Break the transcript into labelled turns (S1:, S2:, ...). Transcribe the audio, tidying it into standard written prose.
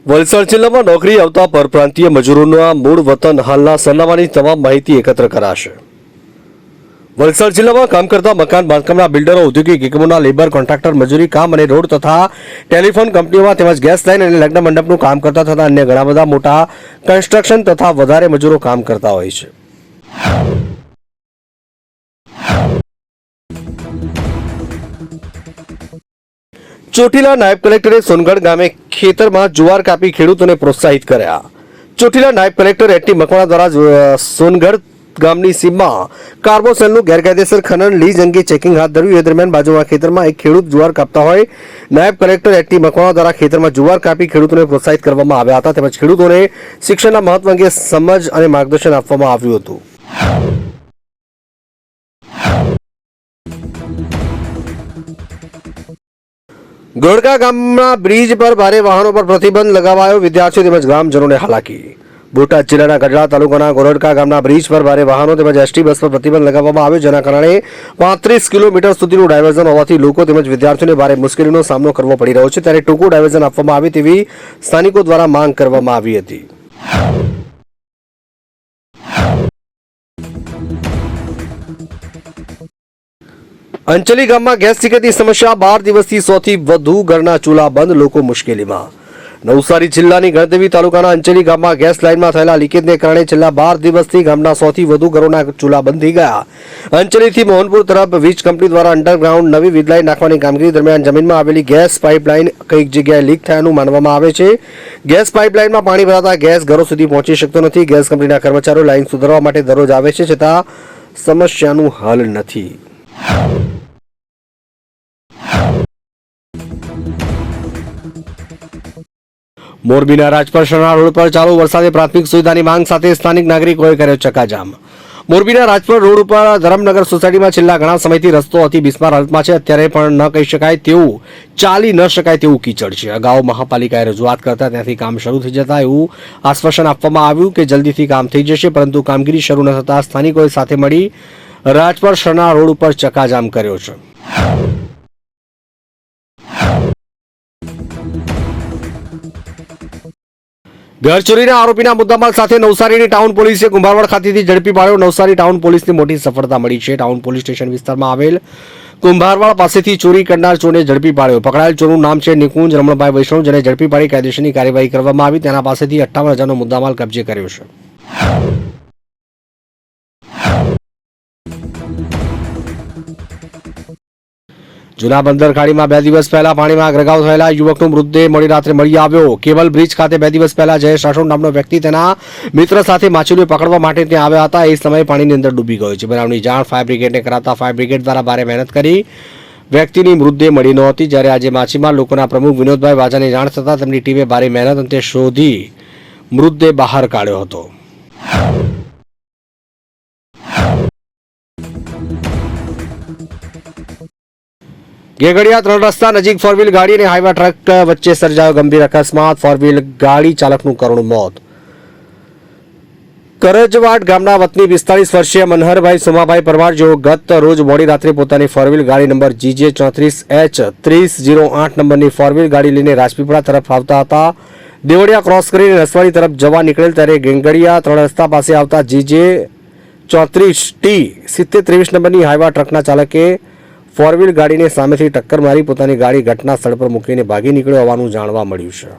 S1: વલસાડ જિલ્લામાં નોકરી આવતા પરપ્રાંતીય મજૂરોના મૂળ વતન હાલના સરનામાની તમામ માહિતી એકત્ર કરાશે। વલસાડ જિલ્લામાં કામ કરતા મકાન બાંધકામના બિલ્ડરો, ઔદ્યોગિક એકમોના લેબર, કોન્ટ્રાક્ટર, મજૂરી કામ અને રોડ તથા ટેલિફોન કંપનીઓમાં તેમજ ગેસ લાઇન અને લગ્ન મંડપનું કામ કરતા તથા અન્ય ઘણા બધા મોટા કન્સ્ટ્રક્શન તથા વધારે મજૂરો કામ કરતા હોય છે। ચોટીલા નાયબ કલેક્ટરે સોનગઢ ગામે ખેતરમાં જુવાર કાપી ખેડૂતોને પ્રોત્સાહિત કર્યા। ચોટીલા નાયબ કલેક્ટર એટી મકવાણા દ્વારા સોનગઢ ગામની સીમમાં કાર્બોસેલનું ગેરકાયદેસર ખનન લીઝ અંગે ચેકિંગ હાથ ધર્યું। એ દરમિયાન બાજુમાં ખેતરમાં એક ખેડૂત જુવાર કાપતા હોય નાયબ કલેક્ટર એટી મકવાણા દ્વારા ખેતરમાં જુવાર કાપી ખેડૂતોને પ્રોત્સાહિત કરવામાં આવ્યા હતા તેમજ ખેડૂતોને શિક્ષણના મહત્વ અંગે સમજ અને માર્ગદર્શન આપવામાં આવ્યું હતું। ગોળકા ગામના બ્રિજ પર ભારે વાહનો પર પ્રતિબંધ લગાવાયો, વિદ્યાર્થીઓ તેમજ ગ્રામજનોને હાલાકી। બોટાદ જિલ્લાના ગઢડા તાલુકાના ગોરડકા ગામના બ્રિજ પર ભારે વાહનો તેમજ એસટી બસ પર પ્રતિબંધ લગાવવામાં આવ્યો, જેના કારણે 35 કિલોમીટર સુધીનું ડાયવર્ઝન હોવાથી લોકો તેમજ વિદ્યાર્થીઓને ભારે મુશ્કેલીનો સામનો કરવો પડી રહ્યો છે। ત્યારે ટૂંકું ડાયવર્ઝન આપવામાં આવે તેવી સ્થાનિકો દ્વારા માંગ કરવામાં આવી હતી। અંચલી ગામમાં ગેસ લીકેજની સમસ્યા, 12 દિવસથી 100 થી વધુ ઘરના ચૂલા બંધ, લોકો મુશ્કેલીમાં। નવસારી જિલ્લાની ગણદેવી તાલુકાના અંચલી ગામમાં ગેસ લાઇનમાં થયેલા લીકેજને કારણે છેલ્લા 12 દિવસથી ગામના 100 થી વધુ ઘરોના ચૂલા બંધ થઈ ગયા। અંચલીથી મોહનપુર તરફ વીજ કંપની દ્વારા અંડરગ્રાઉન્ડ નવી વીજ લાઇન નાખવાની કામગીરી દરમિયાન જમીનમાં આવેલી ગેસ પાઇપલાઇન કઈક જગ્યાએ લીક થયાનું માનવામાં આવે છે। ગેસ પાઇપલાઇનમાં પાણી ભરાતા ગેસ ઘરો સુધી પહોંચી શકતો નથી। ગેસ કંપનીના કર્મચારીઓ લાઇન સુધારવા માટે દરરોજ આવે છે, છતાં સમસ્યાનું હલ નથી। મોરબીના રાજપર રોડ પર ચાલુ વરસાદે પ્રાથમિક સુવિધાની માંગ સાથે સ્થાનિક નાગરિકોએ કર્યો ચક્કાજામ। મોરબીના રાજપર રોડ ઉપર ધરમનગર સોસાયટીમાં છેલ્લા ઘણા સમયથી રસ્તો અતિ બિસ્માર હાલતમાં છે। અત્યારે પણ ન કહી શકાય તેવું, ચાલી ન શકાય તેવું કીચડ છે। અગાઉ મહાપાલિકાએ રજૂઆત કરતા ત્યાંથી કામ શરૂ થઈ જતા એવું આશ્વાસન આપવામાં આવ્યું કે જલ્દીથી કામ થઈ જશે, પરંતુ કામગીરી શરૂ ન થતા સ્થાનિકોએ સાથે મળી રાજપર રોડ ઉપર ચક્કાજામ કર્યો છે। ઘરચોરીના આરોપીના મુદ્દામાલ સાથે નવસારીની ટાઉન પોલીસે કુંભારવાડ ખાતેથી ઝડપી પાડ્યો। નવસારી ટાઉન પોલીસને મોટી સફળતા મળી છે। ટાઉન પોલીસ સ્ટેશન વિસ્તારમાં આવેલ કુંભારવાડ પાસેથી ચોરી કરનાર ચોરને ઝડપી પાડ્યો। પકડાયેલ ચોરનું નામ છે નિકુંજ રમણભાઈ વૈષ્ણવ, જેને ઝડપી પાડી કાયદેસરની કાર્યવાહી કરવામાં આવી। તેના પાસેથી 58,000નો મુદ્દામાલ કબજે કર્યો છે। જૂના બંદર ખાડીમાં 2 દિવસ પહેલા પાણીમાં ગરકાવ થયેલા યુવકનો મૃતદેહ મોડી રાત્રે મળી આવ્યો। કેબલ બ્રિજ ખાતે 2 દિવસ પહેલા જયેશ રાઠોડ નામનો વ્યક્તિ તેના મિત્ર સાથે માછલીઓ પકડવા માટે ત્યાં આવ્યા હતા। એ સમયે પાણીની અંદર ડૂબી ગયો છે। બનાવની જાણ ફાયર બ્રિગેડને કરાતા ફાયર બ્રિગેડ દ્વારા ભારે મહેનત કરી વ્યક્તિની મૃતદેહ મળી નહોતી। જ્યારે આજે માછીમાર લોકોના પ્રમુખ વિનોદભાઈ વાજાની જાણ થતાં તેમની ટીમે ભારે મહેનત અંતે શોધી મૃતદેહ બહાર કાઢ્યો હતો। ગેગડિયા 3 રસ્તા નજીક ફોરવ્હીલ ગાડી અને હાઈવા ટ્રક વચ્ચે સર્જાયો ગંભીર અકસ્માત, ફોરવ્હીલ ગાડી ચાલકનું કરુણ મોત। કરજવાડ ગામના વતની 45 વર્ષીય મનહરભાઈ સોમાભાઈ પરમાર, જેઓ ગત રોજ મોડી રાત્રે પોતાની ફોરવ્હીલ ગાડી નંબર GJ 34H3008 નંબરની ફોરવ્હીલ ગાડી લઈને રાજપીપળા તરફ આવતા હતા। દેવળિયા ક્રોસ કરીને નસવાડી તરફ જવા નીકળેલ ત્યારે ગેંગડિયા 3 રસ્તા પાસે આવતા GJ 34T 7023 નંબરની હાઈવા ટ્રકના ચાલકે ફોરવ્હીલ ગાડીને સામેથી ટક્કર મારી પોતાની ગાડી ઘટના સ્થળ પર મૂકીને ભાગી નીકળ્યો હોવાનું જાણવા મળ્યું છે।